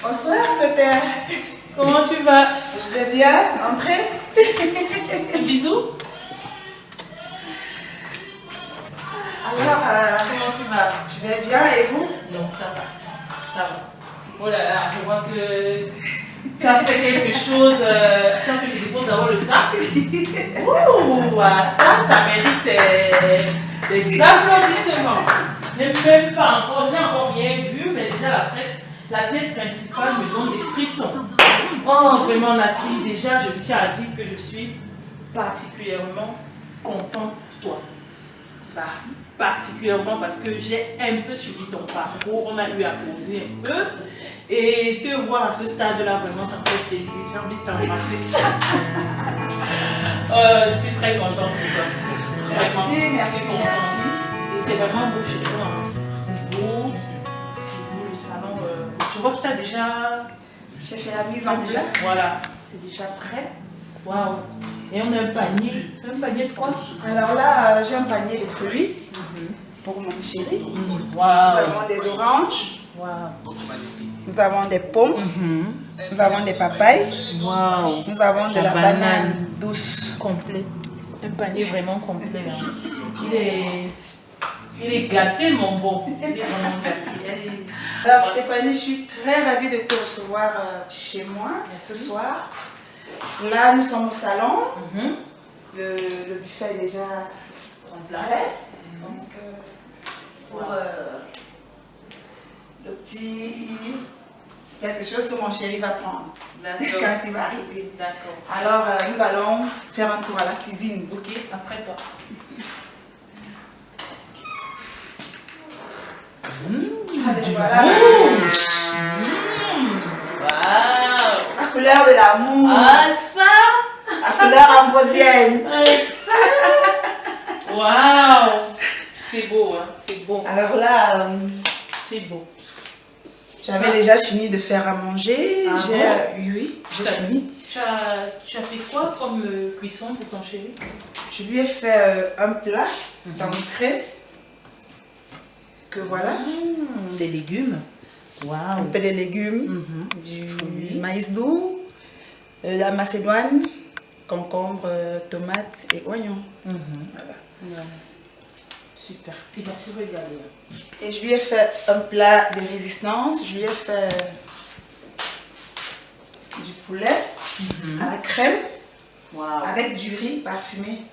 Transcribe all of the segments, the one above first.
Bonsoir, peut-être. Comment tu vas? Je vais bien. Entrez. Bisous. Alors, Comment tu vas? je vais bien et vous? Non, ça va. Ça va. Oh là là, je vois que tu as fait quelque chose. Tant que je dépose d'abord le sac. Ouh, ah, ça mérite des applaudissements. Je n'ai même pas encore, je n'ai encore rien vu, mais déjà la pièce principale me donne des frissons. Oh, vraiment, Nati, déjà, je tiens à dire que je suis particulièrement contente pour toi. Bah, particulièrement parce que j'ai un peu suivi ton parcours, on a eu à poser un peu. Et te voir à ce stade-là, vraiment, ça me fait plaisir. J'ai envie de t'embrasser. Je suis très contente pour toi. Vraiment, Merci. je suis contente. Et c'est vraiment beau chez toi. Hein. C'est beau le salon. Je vois que tu as déjà... J'ai fait la mise en place. Voilà, c'est déjà prêt. Waouh. Et on a un panier. C'est un panier de quoi? Alors là, j'ai un panier de fruits pour mon chéri. Nous Waouh. avons des oranges. Waouh. Nous avons des pommes. Nous avons des papayes. Waouh. Nous avons de la banane douce. Complet. Un panier vraiment complet. Hein. Il est gâté, mon beau. Il est vraiment gâté. Alors Stéphanie, je suis très ravie de te recevoir chez moi ce soir. Là, nous sommes au salon. Le buffet est déjà En place. prêt. Donc, pour le petit... quelque chose que mon chéri va prendre quand il va arriver. D'accord. Alors, nous allons faire un tour à la cuisine. Ok, après toi. Allez, voilà. Waouh. La couleur de l'amour. Ah, ça. La couleur ambrosienne. Ah, ça. Waouh. C'est beau, hein. C'est beau. Alors là, C'est beau. j'avais déjà fini de faire à manger. Ah Oui, j'ai fini. Tu as fait quoi comme cuisson pour ton chéri? Je lui ai fait un plat d'entrée. Que voilà. Des légumes. Un Waouh. peu de légumes, du maïs doux, la macédoine, concombre, tomates et oignons. Voilà. Super. Il va se régaler. Et je lui ai fait un plat de résistance. Je lui ai fait du poulet à la crème Waouh. avec du riz parfumé.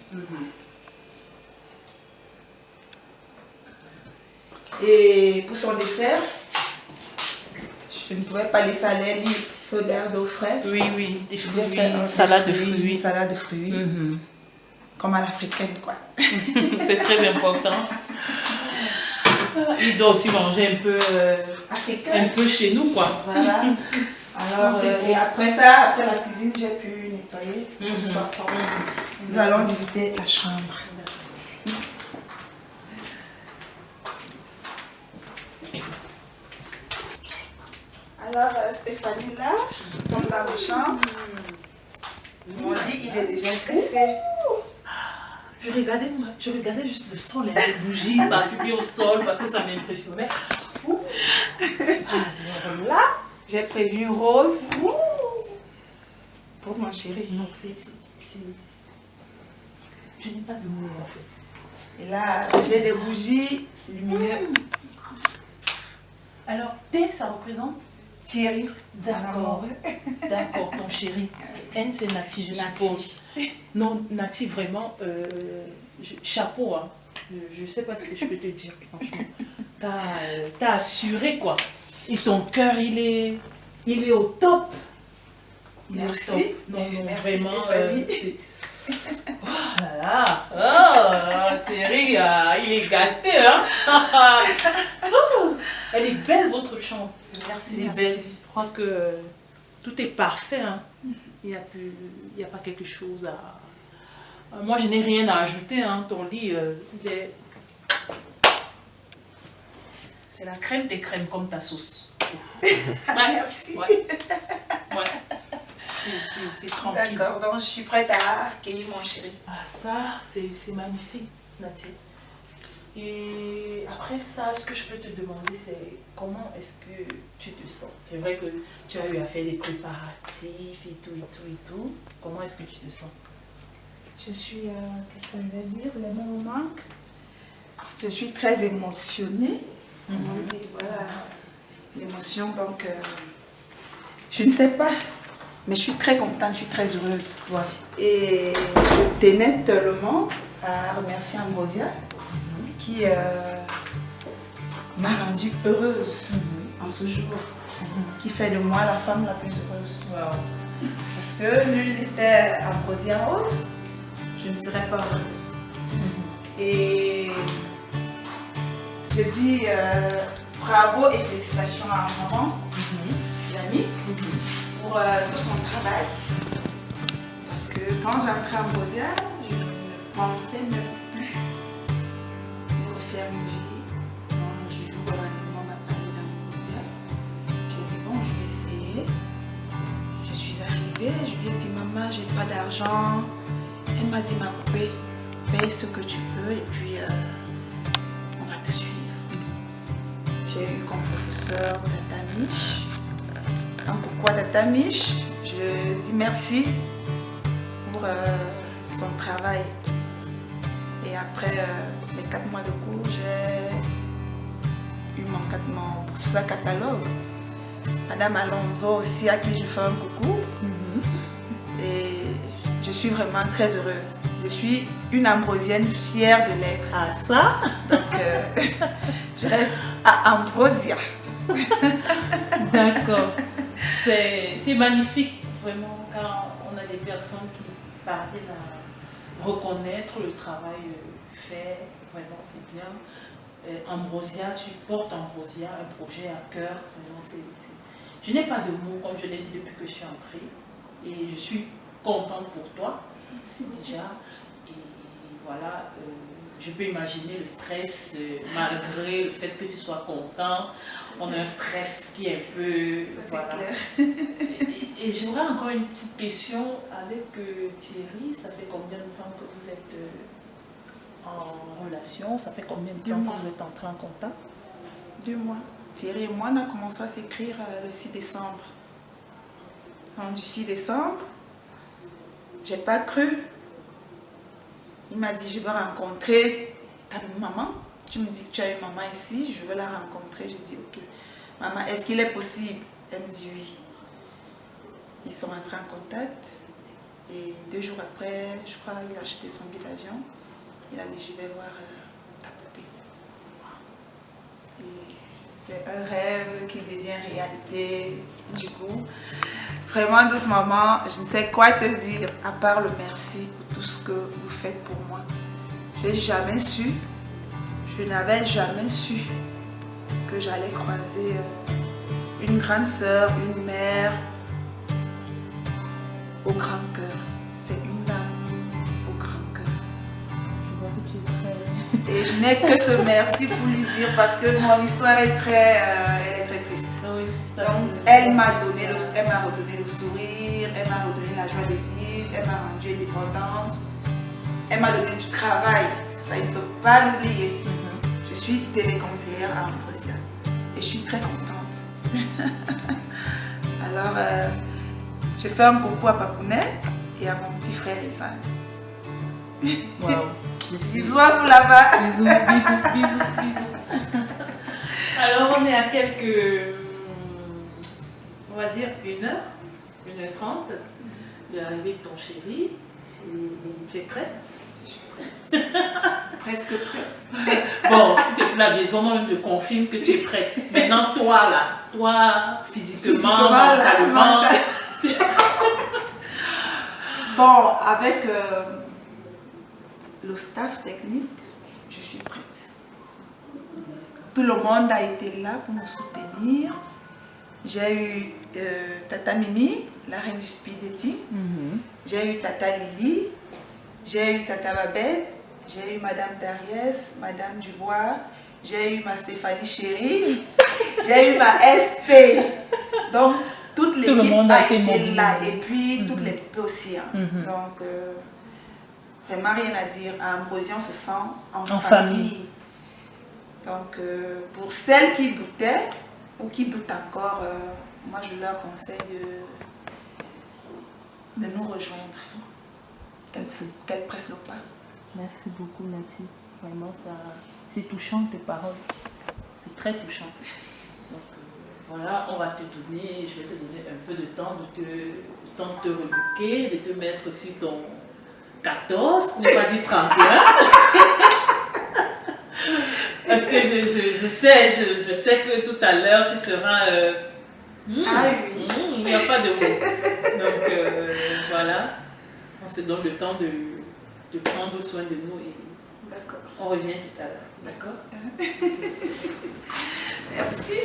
Et pour son dessert, je ne pouvais pas laisser aller ni feu d'air d'eau fraîche. Oui, oui. Des Je lui ai fruits. fait Une salade de fruits. Une salade de fruits. Comme à l'africaine, quoi. C'est très important. Il doit aussi manger un peu, Africain. chez nous, quoi. Voilà. Alors, et après ça, après la cuisine, j'ai pu nettoyer. Pour ce soir. Nous allons visiter la chambre. Alors, Stéphanie, là, nous sommes dans la chambre. Mon lit, il est déjà dressé. Je regardais juste le sol, les bougies parfumées au sol parce que ça m'impressionnait. Alors là, j'ai prévu rose pour mon chéri. Non, je n'ai pas de mots en fait. Et là, j'ai des bougies lumineuses. Alors, T, ça représente? Thierry. D'accord. D'accord, ton chéri. N, c'est Nati, je suppose. Non, Nati, vraiment, chapeau. Hein. Je ne sais pas ce que je peux te dire, franchement. T'as assuré, quoi. Et ton cœur, il est au top. Merci. Non, Merci, vraiment. Stéphanie. Oh là là. Oh, Thierry, il est gâté, hein. Oh, elle est belle, votre chambre. Merci, Elle est merci. belle. Je crois que tout est parfait. Hein. Il n'y a pas quelque chose à... Moi, je n'ai rien à ajouter. Hein. Ton lit, il est... C'est la crème des crèmes comme ta sauce. Merci. Ouais. C'est tranquille. D'accord, donc je suis prête à accueillir mon chéri. Ah, ça, c'est magnifique, Nati. Et après ça, ce que je peux te demander, c'est comment est-ce que tu te sens? C'est vrai que tu as eu à faire des préparatifs et tout, et tout, et tout. Comment est-ce que tu te sens? Je suis, qu'est-ce qu'on va dire, les mots me manquent. Je suis très émotionnée. On dit, voilà, l'émotion, donc je ne sais pas, mais je suis très contente, je suis très heureuse. Ouais. Et je tenais tellement à remercier Ambrosia qui m'a rendue heureuse en ce jour, qui fait de moi la femme la plus heureuse. Wow. Parce que nul n'était Ambrosia Rose, je ne serais pas heureuse. Et je dis bravo et félicitations à maman, Yannick, pour tout son travail. Parce que quand j'ai entré à Ambrosia, je ne pensais même plus refaire une vie. Donc, du jour au lendemain, on m'a parlé d'Ambrosia. J'ai dit bon, je vais essayer. Je suis arrivée, je lui ai dit maman, j'ai pas d'argent. Elle m'a dit ma poupée, paye ce que tu peux et puis on va te suivre. J'ai eu comme professeur Tata Mich. Donc, pourquoi Tata Mich? Je dis merci pour son travail. Et après les 4 mois de cours, j'ai eu mon professeur catalogue. Madame Alonso aussi, à qui je fais un coucou. Et je suis vraiment très heureuse. Je suis une ambrosienne fière de l'être. Ah ça? Donc je reste à Ambrosia. D'accord. C'est magnifique vraiment quand on a des personnes qui parviennent à reconnaître le travail fait. Vraiment c'est bien. Ambrosia, tu portes Ambrosia, un projet à cœur. Vraiment, Je n'ai pas de mots comme je l'ai dit depuis que je suis entrée. Et je suis contente pour toi. Merci déjà. Et voilà, je peux imaginer le stress, malgré le fait que tu sois content. On a un stress qui est un peu... Ça, c'est voilà. clair. Et j'aurais encore une petite question avec Thierry. Ça fait combien de temps que vous êtes en relation? Ça fait combien de temps que vous êtes entrés en contact? 2 mois. Thierry et moi, on a commencé à s'écrire le 6 décembre. Donc, du 6 décembre, j'ai pas cru. Il m'a dit, je veux rencontrer ta maman. Tu me dis que tu as une maman ici, je veux la rencontrer. J'ai dit, ok. Maman, est-ce qu'il est possible? Elle me dit oui. Ils sont entrés en contact. Et 2 jours après, je crois, il a acheté son billet d'avion. Il a dit, je vais voir ta poupée. Et c'est un rêve qui devient réalité. Du coup, vraiment, dans ce moment, je ne sais quoi te dire, à part le merci pour tout ce que vous faites pour moi. Je n'ai jamais su, je n'avais jamais su que j'allais croiser une grande sœur, une mère au grand cœur. C'est une dame au grand cœur. Je vois que tu es très... Et je n'ai que ce merci pour lui dire parce que mon histoire est elle est très triste. Oui, donc elle m'a redonné le sourire, elle m'a redonné la joie de vivre, elle m'a rendue indépendante, elle m'a donné du travail, ça il ne faut pas l'oublier. Je suis téléconseillère à Ambrosia et je suis très contente. Alors je fais un coucou à Papounet et à mon petit frère Issan. Wow. Bisous à vous là-bas. Bisous, bisous, bisous, bisous. Alors on est à quelques, on va dire 1h30 de l'arrivée de ton chéri. Et tu es prête? Je suis prête. Presque prête. Bon, si c'est pour la maison, moi-même je confirme que tu es prête. Maintenant toi là, toi physiquement, mentalement. Bon, avec le staff technique, je suis prête. Tout le monde a été là pour me soutenir. J'ai eu Tata Mimi, la reine du speed dating. J'ai eu Tata Lily. J'ai eu Tata Babette. J'ai eu Madame Dariès, Madame Dubois. J'ai eu ma Stéphanie Chérie. J'ai eu ma SP. Donc, toute l'équipe a été là. Et puis, toutes les poupées aussi. Hein. Donc, vraiment rien à dire. À Ambrosia, on se sent en famille. Donc, pour celles qui doutaient ou qui doutent encore, moi je leur conseille de nous rejoindre, qu'elles pressent le pas. Merci beaucoup, Nati. Vraiment, c'est touchant tes paroles. C'est très touchant. Donc, voilà, on va te donner, je vais te donner un peu de temps de te rebooker, de te mettre sur ton 14, pour ne pas dire 31. Parce que je sais que tout à l'heure, tu seras... Ah oui. Il n'y a pas de mots. Donc, voilà, on se donne le temps de prendre soin de nous et D'accord. on revient tout à l'heure. D'accord? Merci.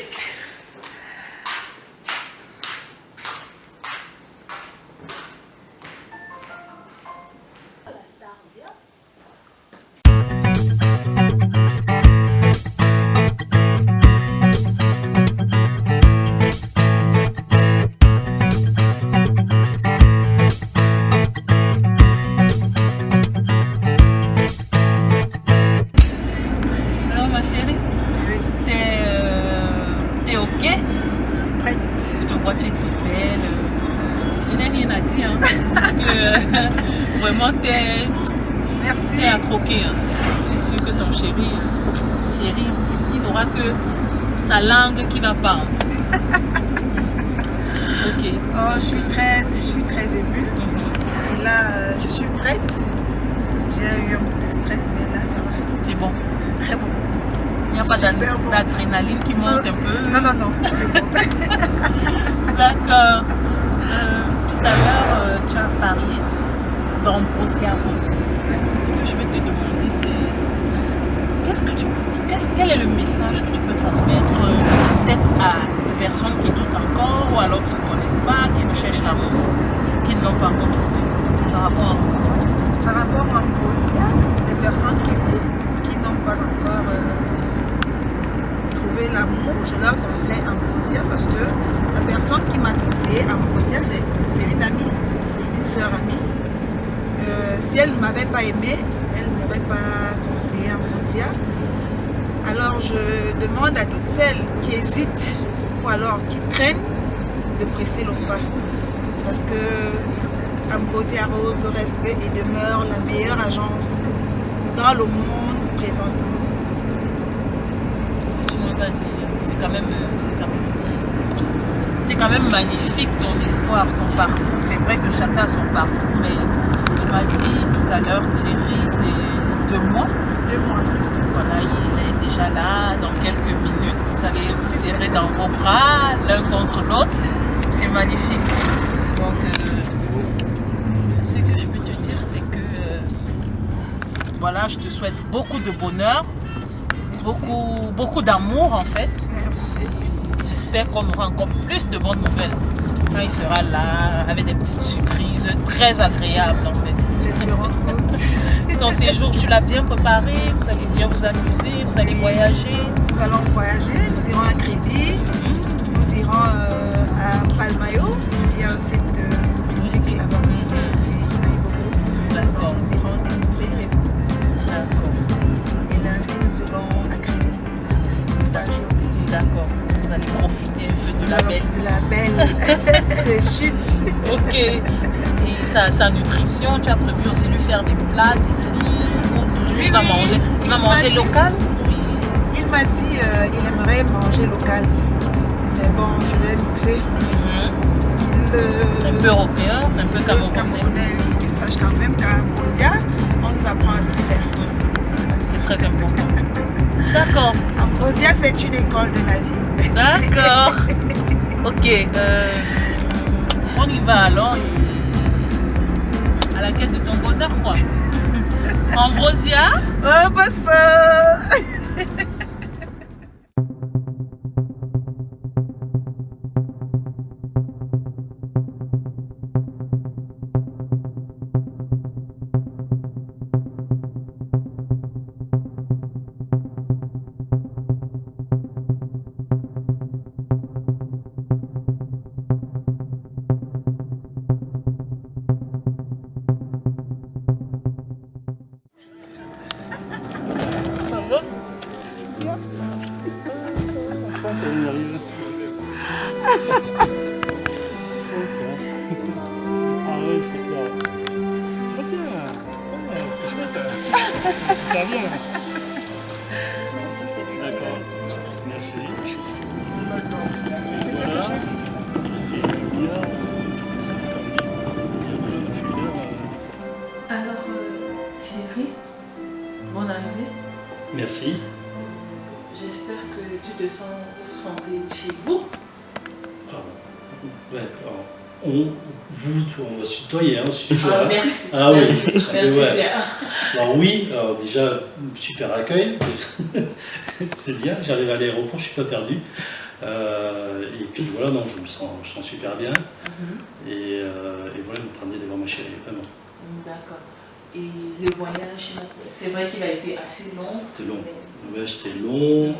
Alors ma chérie, t'es ok? Prête. Je te vois, tu es toute belle. Je n'ai rien à dire, hein, parce que vraiment t'es Merci. à croquer. Hein. Je suis sûre que ton chéri, il n'aura que sa langue qui va pas. Ok. Oh, je suis très émue. Et là, je suis prête. J'ai eu un peu de stress, mais là, ça va. C'est bon. Très bon. Il n'y a pas Super bon. d'adrénaline qui monte un peu. Non. C'est bon. D'accord. Tout à l'heure, tu as parlé d'Ambrosia Rose. Ce que je vais te demander, c'est quel est le message que tu peux transmettre peut-être à des personnes qui doutent encore ou alors qui ne connaissent pas, qui recherchent l'amour, qui ne l'ont pas encore trouvé par rapport à Ambrosia? Par rapport à Ambrosia, des personnes qui n'ont pas encore trouvé l'amour, je leur conseille Ambrosia parce que la personne qui m'a conseillé Ambrosia, c'est une amie, une sœur amie. Si elle ne m'avait pas aimée, elle ne m'aurait pas conseillé Ambrosia. Alors je demande à toutes celles qui hésitent ou alors qui traînent de presser le pas. Parce que Ambrosia Rose reste et demeure la meilleure agence dans le monde présentement. Si tu nous as dit, c'est quand même magnifique ton histoire, ton parcours. C'est vrai que chacun a son parcours, mais tu m'as dit tout à l'heure, Thierry, c'est 2 mois. 2 mois. Voilà, il est déjà là. Dans quelques minutes, vous allez vous serrer dans vos bras, l'un contre l'autre. C'est magnifique. Donc, ce que je peux te dire, c'est que voilà, je te souhaite beaucoup de bonheur, beaucoup d'amour en fait. Merci. J'espère qu'on aura encore plus de bonnes nouvelles quand il sera là, avec des petites surprises très agréables en fait. L'espérons toutes. Son séjour, tu l'as bien préparé, vous allez bien vous amuser, vous allez voyager. Nous allons voyager, nous irons à Crédit, nous irons à Palmayo, il y a un site touristique là-bas. D'accord. Nous irons découvrir D'accord. et lundi nous irons à Crédit. D'accord. Vous allez profiter un peu de la belle. De la belle chute. Ok. Et sa nutrition, tu as prévu aussi lui faire des plats d'ici ou toujours il va manger local? Oui. Il m'a dit il aimerait manger local. Mais bon, je vais mixer. Un peu européen, un peu camerounais. Qu'il sache quand même qu'à Ambrosia, on nous apprend à tout faire. C'est très important. D'accord. Ambrosia, c'est une école de la vie. D'accord. Ok. On y va alors. À la quête de ton bonheur, quoi. Ambrosia. Oh, bah ça. Ça y arrive. Ah oui, c'est clair. Très bien. Ouais, c'est chouette. Super bien. D'accord. Merci. Voilà. Restez bien. Alors, Thierry, bonne arrivée. Merci. J'espère que tu te sentez chez vous. Ouais, alors, on va se tutoyer, hein, Ah, merci. Ah oui. Merci Ouais. bien. Alors oui, alors déjà, super accueil, c'est bien, j'arrive à l'aéroport, je suis pas perdu. Et puis voilà, non, je me sens super bien. Et voilà, me tarder d'avoir ma chérie, vraiment. D'accord. Et le voyage, c'est vrai qu'il a été assez long. C'était long. Le voyage était long.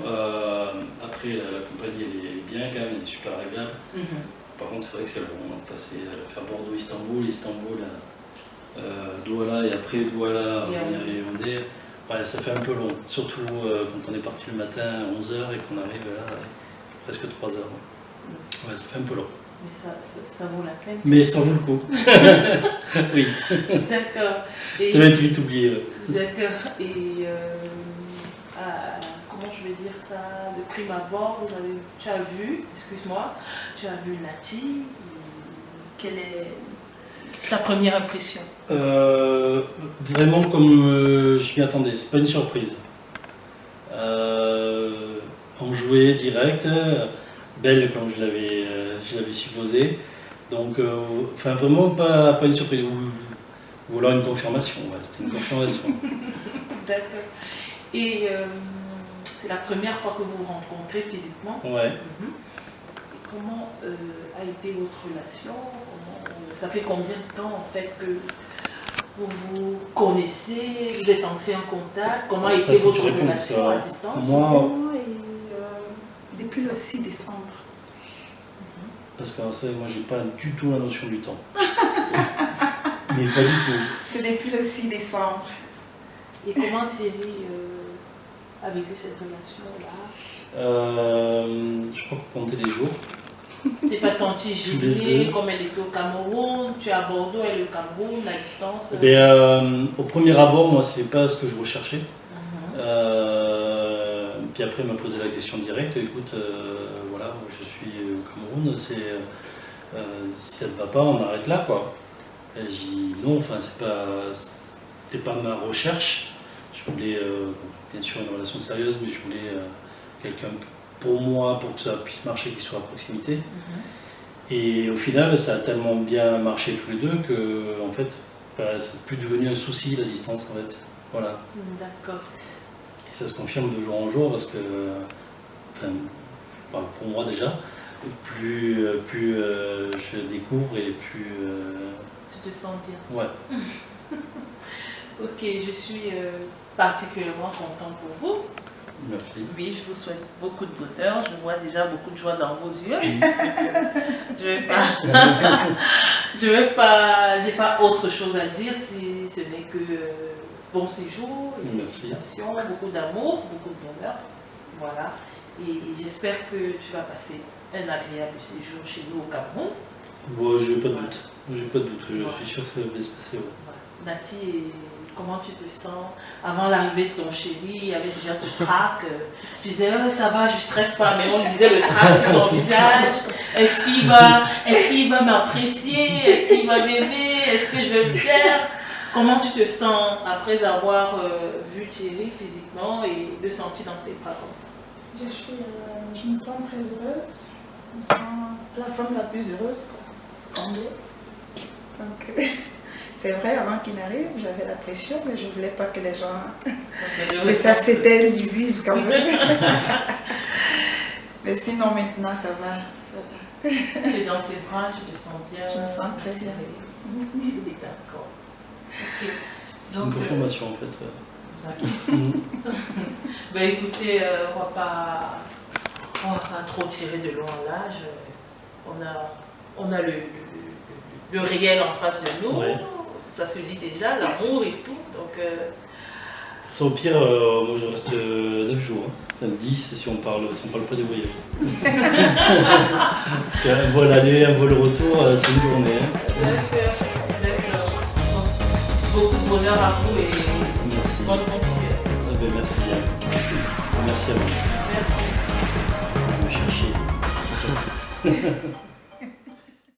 Après, la compagnie, elle est bien quand même, elle est super agréable. Par contre, c'est vrai que c'est long. On a passé à faire Bordeaux-Istanbul, Douala, et après Douala, revenir à Yaoundé. Ouais, ça fait un peu long. Surtout quand on est parti le matin à 11h et qu'on arrive là, presque 3h. Ouais, ça fait un peu long. Mais ça vaut la peine. Mais ça vaut le coup. Oui. D'accord. Ça va être vite oublié. D'accord. Et comment je vais dire ça? De prime abord, tu as vu, excuse-moi, tu as vu Nati. Quelle est ta première impression? Vraiment comme je m'y attendais, c'est pas une surprise. Enjouée, directe, belle comme je l'avais supposé. Donc, enfin vraiment pas une surprise. Ou alors une confirmation, ouais, c'était une confirmation. D'accord. Et c'est la première fois que vous vous rencontrez physiquement. Ouais. Comment a été votre relation? Ça fait combien de temps en fait que vous vous connaissez? Vous êtes entrés en contact? Comment a été votre relation à distance? Moi, depuis le 6 décembre. Parce que ça, moi, j'ai pas du tout la notion du temps. Mais pas du tout. C'est depuis le 6 décembre. Et comment Thierry a vécu cette relation-là? Je crois qu'on comptait les jours. Tu n'es pas senti gêné comme elle était au Cameroun? Tu es à Bordeaux, elle est au Cameroun, à distance? Au premier abord, moi, c'est pas ce que je recherchais. Puis après, elle m'a posé la question directe. Écoute, voilà, je suis au Cameroun, si ça ne va pas, on arrête là, quoi. Et j'ai dit non, enfin, c'était pas ma recherche. Je voulais, bien sûr, une relation sérieuse, mais je voulais quelqu'un pour moi, pour que ça puisse marcher, qui soit à proximité. Et au final, ça a tellement bien marché tous les deux que, en fait, c'est plus devenu un souci, la distance, en fait. Voilà. D'accord. Et ça se confirme de jour en jour parce que, enfin, pour moi déjà, plus je le découvre et plus... Tu te sens bien? Ouais. Ok, je suis particulièrement content pour vous. Merci. Oui, je vous souhaite beaucoup de bonheur. Je vois déjà beaucoup de joie dans vos yeux. J'ai pas autre chose à dire si ce n'est que bon séjour, félicitations, beaucoup d'amour, beaucoup de bonheur. Voilà. Et j'espère que tu vas passer un agréable séjour chez nous au Cameroun. Bon, je n'ai pas de doute. J'ai pas de doute. Je suis sûr que ça va bien se passer. Ouais. Voilà. Nati, comment tu te sens? Avant l'arrivée de ton chéri, il y avait déjà ce trac. Tu disais, oh, ça va, je ne stresse pas, mais on lisait le trac sur ton visage. Est-ce qu'il va m'apprécier? Est-ce qu'il va m'aimer? Est-ce que je vais me plaire? Comment tu te sens après avoir vu Thierry physiquement et le sentir dans tes bras comme ça? Je me sens très heureuse. Je me sens la femme la plus heureuse. Donc, c'est vrai, avant qu'il n'arrive, j'avais la pression, mais je ne voulais pas que les gens... Mais ça, c'était lisible quand même. Mais sinon, maintenant, ça va. Tu es dans ses bras, tu te sens bien. Je me sens très bien. D'accord. Ok. C'est une confirmation en fait. Ben écoutez, on va pas trop tirer de long en large. On a le réel en face de nous. Ouais. Ça se lit déjà, l'amour et tout. Donc Ça, au pire, moi je reste 9 jours, hein. 10 si on parle pas des voyages. Parce qu'un vol aller, un vol retour, c'est une journée. Hein. D'accord. Beaucoup de bonheur à vous et Merci. bonne continuation. Ah ben, merci bien. Merci à vous. Merci. Vous me cherchez.